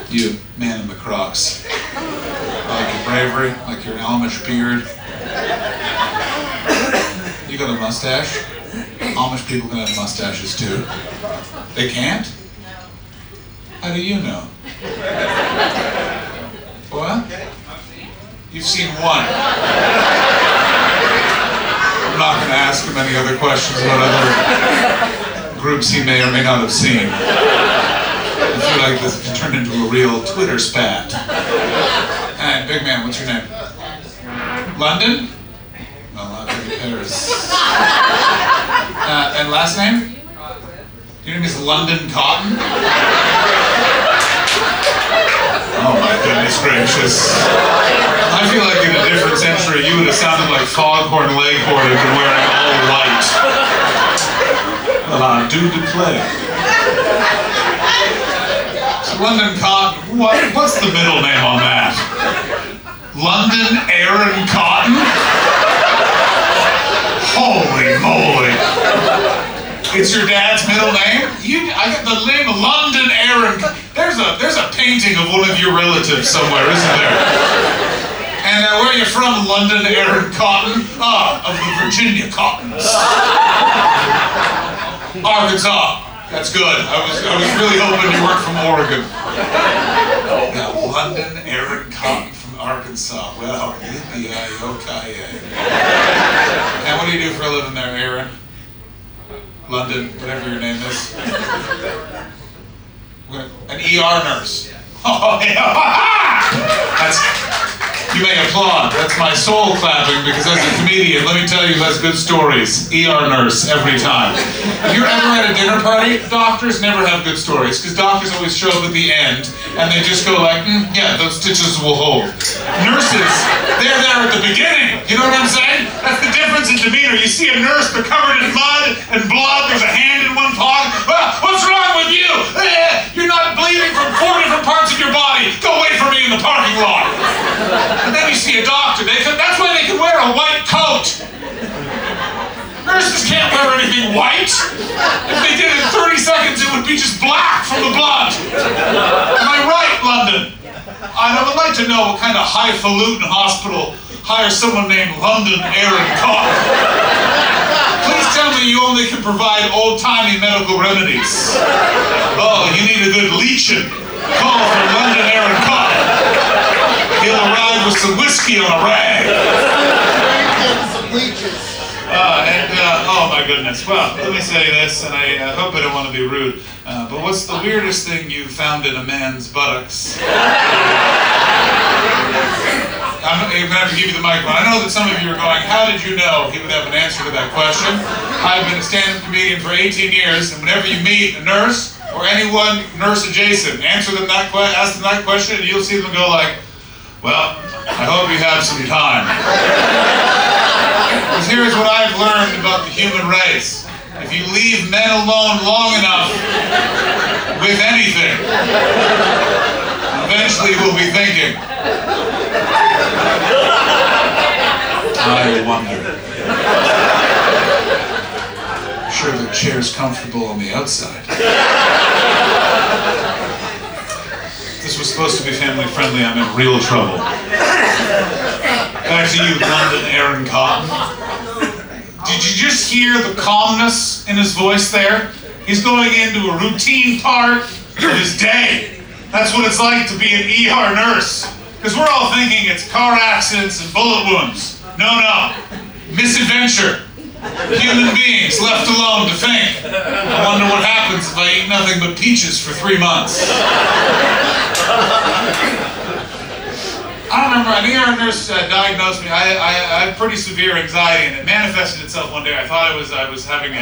You man in the Crocs. I like your bravery, like your Amish beard. You got a mustache? Amish people can have mustaches too. They can't? How do you know? What? You've seen one. I'm not going to ask him any other questions about other groups he may or may not have seen. I feel like this has turned into a real Twitter spat. Alright, big man, what's your name? London? Well, I'll take you Paris. And last name? Your name is London Cotton? Oh my goodness gracious. I feel like in a different century you would have sounded like Foghorn Leghorn if you're wearing all white. Well, I do declare. So London Cotton, what's the middle name on that? London Aaron Cotton? Holy moly. It's your dad's middle name? I got the name of London Aaron. There's a painting of one of your relatives somewhere, isn't there? And where are you from, London Aaron Cotton? Ah, of the Virginia Cottons. Arkansas. That's good. I was really hoping you weren't from Oregon. Yeah, London Aaron Cotton from Arkansas. Well, yippee-yi-yo-ki-yay. And what do you do for a living there, Aaron? London, whatever your name is. An ER nurse. Oh, yeah. You may applaud. That's my soul clapping, because as a comedian, let me tell you who has good stories. ER nurse, every time. If you're ever at a dinner party, doctors never have good stories, because doctors always show up at the end, and they just go like, yeah, those stitches will hold. Nurses, they're there at the beginning. You know what I'm saying? That's the difference in demeanor. You see a nurse, they're covered in mud and blood, there's a hand in one paw. What's wrong with you? You're not bleeding from 4 different parts of your body. Go away from me in the parking lot. And then you see a doctor. That's why they can wear a white coat. Nurses can't wear anything white. If they did it in 30 seconds, it would be just black from the blood. Am I right, London? I would like to know what kind of highfalutin hospital hires someone named London Aaron Cotton. Please tell me you only can provide old-timey medical remedies. Oh, you need a good leeching. Call for London Aaron Cotton. He'll arrive with some whiskey on a rag. Some leeches. Oh my goodness. Well, let me say this, and I hope I don't want to be rude, but what's the weirdest thing you've found in a man's buttocks? I'm going to have to give you the microphone. I know that some of you are going, how did you know he would have an answer to that question? I've been a stand-up comedian for 18 years, and whenever you meet a nurse or anyone nurse adjacent, ask them that question, and you'll see them go like, well, I hope you have some time. Because here's what I've learned about the human race. If you leave men alone long enough with anything, eventually we'll be thinking, I wonder. Sure, the chair's comfortable on the outside. This was supposed to be family friendly. I'm in real trouble. Back to you, London Aaron Cotton. Did you just hear the calmness in his voice there? He's going into a routine part of his day. That's what it's like to be an ER nurse. Because we're all thinking it's car accidents and bullet wounds. No. Misadventure. Human beings left alone to think. I wonder what happens if I eat nothing but peaches for 3 months. I don't remember, an ER nurse diagnosed me. I have pretty severe anxiety, and it manifested itself one day. I thought I was having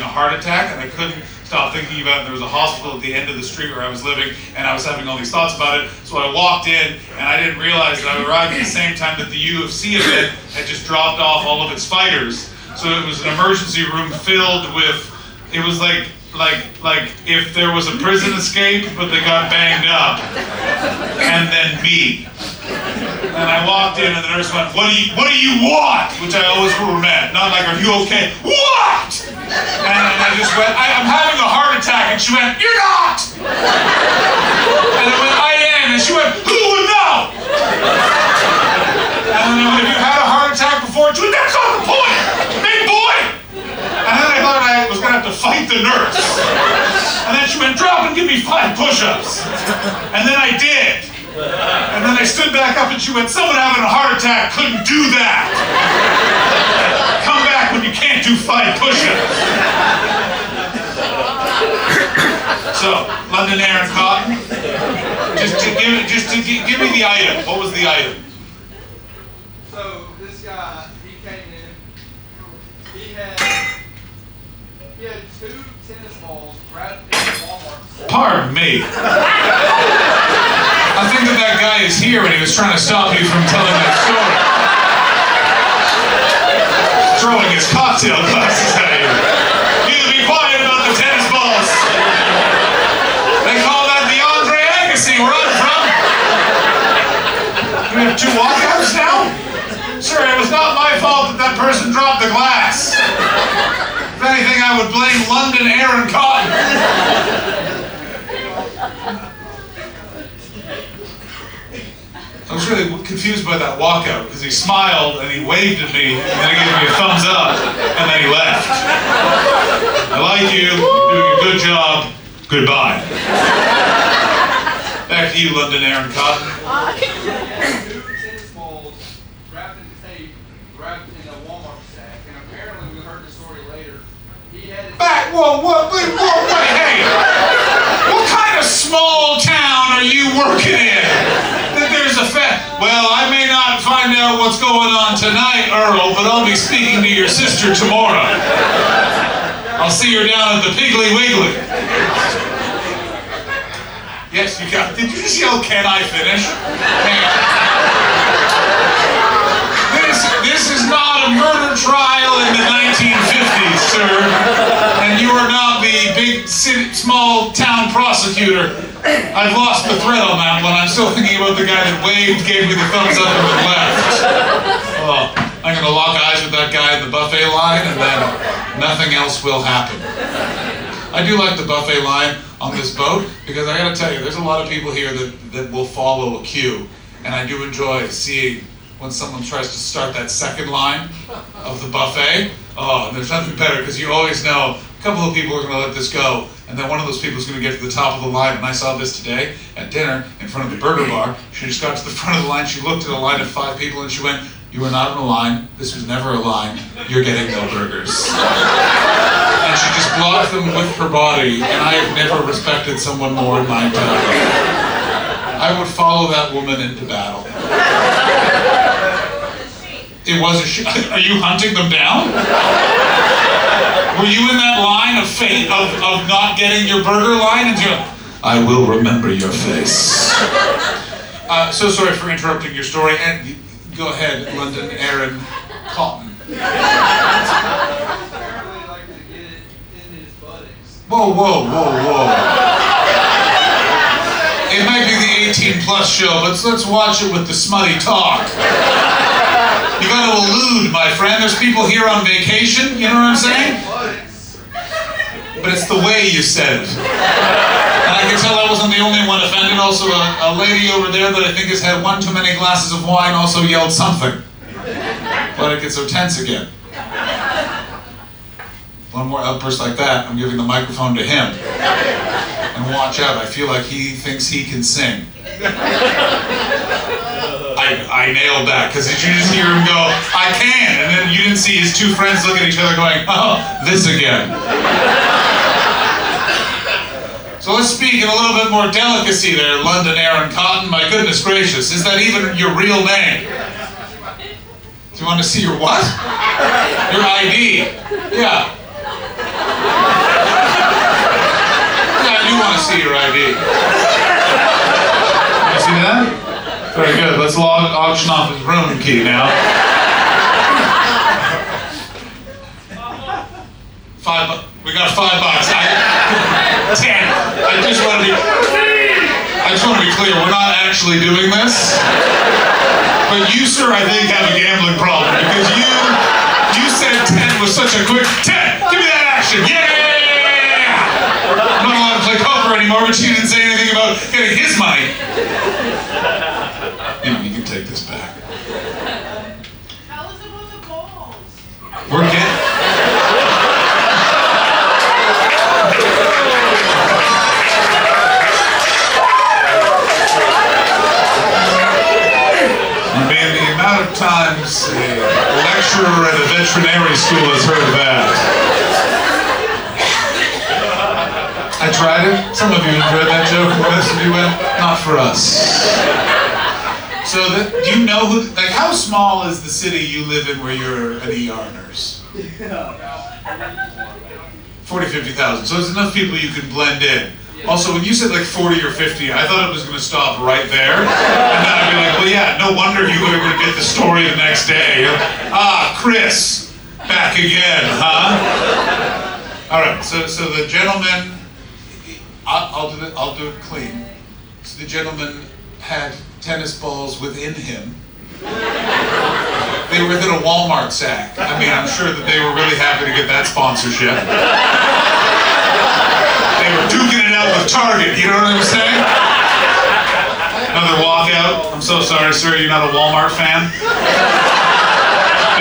a heart attack, and I couldn't stop thinking about it. There was a hospital at the end of the street where I was living, and I was having all these thoughts about it. So I walked in, and I didn't realize that I arrived at the same time that the UFC event had just dropped off all of its fighters. So it was an emergency room filled with, it was like if there was a prison escape, but they got banged up, and then me. And I walked in, and the nurse went, what do you want? Which I always met, not like, are you okay? What? And I just went, I'm having a heart attack, and she went, you're not! the nurse. And then she went, drop and give me 5 push-ups. And then I did. And then I stood back up and she went, someone having a heart attack couldn't do that. Come back when you can't do 5 push-ups. So, London Aaron Cotton, just to give me the item. What was the item? So this guy, he came in. He had 2 tennis balls wrapped in a Walmart set. Pardon me. I think that guy is here and he was trying to stop you from telling that story. Throwing his cocktail glasses at you. You need to be quiet about the tennis balls. They call that the Andre Agassi, where I'm from. Do we have 2 walkouts now? Sir, it was not my fault that person dropped the glass. If anything, I would blame London Aaron Cotton. I was really confused by that walkout because he smiled and he waved at me and then he gave me a thumbs up and then he left. I like you, you're doing a good job, goodbye. Back to you, London Aaron Cotton. 2 tennis balls wrapped in tape, wrapped in a Walmart sack, and apparently we heard the story later. He had his Back, wait, hey! What kind of small town are you working in? That there's a well, I may not find out what's going on tonight, Earl, but I'll be speaking to your sister tomorrow. I'll see her down at the Piggly Wiggly. Yes, you got. Did you just yell, can I finish? This is not a murder trial in the 1950s, sir. And you are not the big, small town prosecutor. I've lost the thread on that one. I'm still thinking about the guy that waved, gave me the thumbs up, and then left. Oh, I'm going to lock eyes with that guy in the buffet line, and then nothing else will happen. I do like the buffet line on this boat, because I got to tell you, there's a lot of people here that will follow a queue, and I do enjoy seeing when someone tries to start that second line of the buffet. Oh, and there's nothing better, because you always know a couple of people are going to let this go, and then one of those people is going to get to the top of the line. And I saw this today at dinner in front of the burger bar. She just got to the front of the line, she looked at a line of 5 people, and she went, you are not in a line, this was never a line, you're getting no burgers. And she just blocked them with her body, and I have never respected someone more in my entire life. I would follow that woman into battle. It was a are you hunting them down? Were you in that line of fate of not getting your burger line? And I will remember your face. So sorry for interrupting your story. And go ahead, London Aaron Cotton. apparently like to get it in his buttocks. Whoa. It might be the 18+ show, but let's watch it with the smutty talk. You gotta allude, my friend. There's people here on vacation, you know what I'm saying? But it's the way you said it. And I can tell I wasn't the only one offended. Also, a lady over there that I think has had 1 too many glasses of wine also yelled something. But it gets so tense again. One more outburst like that, I'm giving the microphone to him. And watch out, I feel like he thinks he can sing. I nailed that, because did you just hear him go, I can, and then you didn't see his 2 friends look at each other going, oh, this again. So let's speak in a little bit more delicacy there, London Aaron Cotton. My goodness gracious, is that even your real name? Do you want to see your what? Your ID. Yeah. Yeah, I do want to see your ID. You see that? Very good. Let's auction off his room key now. We got $5. 10. I just want to be clear. We're not actually doing this. But you, sir, I think have a gambling problem, because you said 10 was such a quick 10. Give me that action. Yeah! I'm not allowed to play poker anymore, but you didn't say anything about getting his money. You can take this back. Tell us about the balls. We're getting. Sometimes a lecturer at a veterinary school has heard of that. I tried it. Some of you enjoyed that joke, and the rest of you went, not for us. So, do you know who, like, how small is the city you live in where you're an ER nurse? 40, 50,000. So there's enough people you can blend in. Also, when you said like 40 or 50, I thought it was going to stop right there. And then I'd be like, well, yeah, no wonder you were going to get the story the next day. Chris, back again, huh? All right, so the gentleman, I'll do it clean. So the gentleman had tennis balls within him. They were within a Walmart sack. I mean, I'm sure that they were really happy to get that sponsorship. They were duking it out with Target, you know what I'm saying? Another walkout. I'm so sorry, sir, you're not a Walmart fan?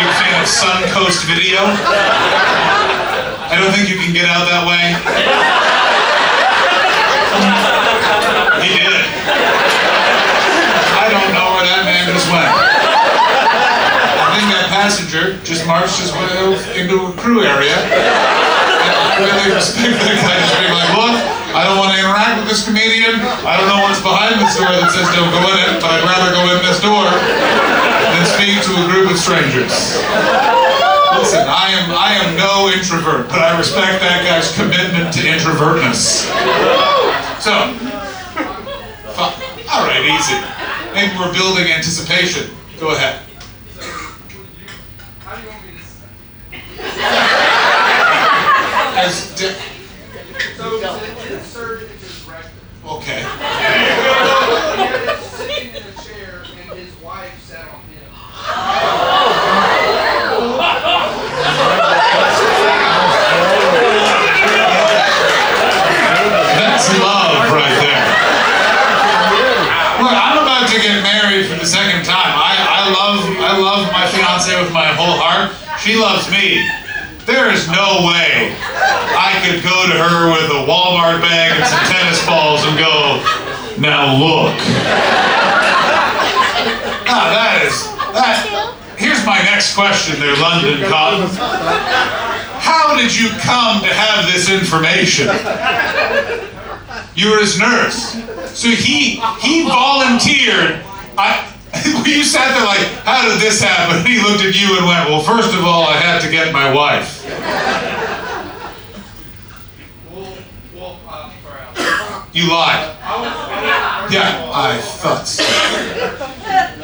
Big fan of Suncoast Video? I don't think you can get out that way. He did. I don't know where that man just went. I think that passenger just marched his way into a crew area. I really respect that guy just being like, look, I don't want to interact with this comedian. I don't know what's behind this door that says don't go in it, but I'd rather go in this door than speak to a group of strangers. Listen, I am no introvert, but I respect that guy's commitment to introvertness. So, all right, easy. Maybe we're building anticipation. Go ahead. How do you want me to insert it into his rectum. Okay. He was sitting in a chair and his wife sat on him. That's love right there. Look, I'm about to get married for the second time. I love my fiance with my whole heart. She loves me. There is no way I could go to her with a Walmart bag and some tennis balls and go, now look. Here's my next question there, London Cotton. How did you come to have this information? You were his nurse. So he volunteered. You sat there like, how did this happen? And he looked at you and went, well, first of all, I had to get my wife. You lied. Yeah, I thought so.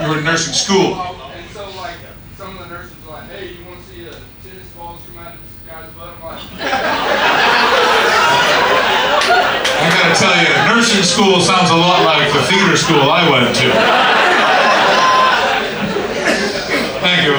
You were in nursing school. And so, like, some of the nurses were like, hey, you want to see a tennis ball come out of this guy's butt? I'm like, I gotta tell you, nursing school sounds a lot like the theater school I went to.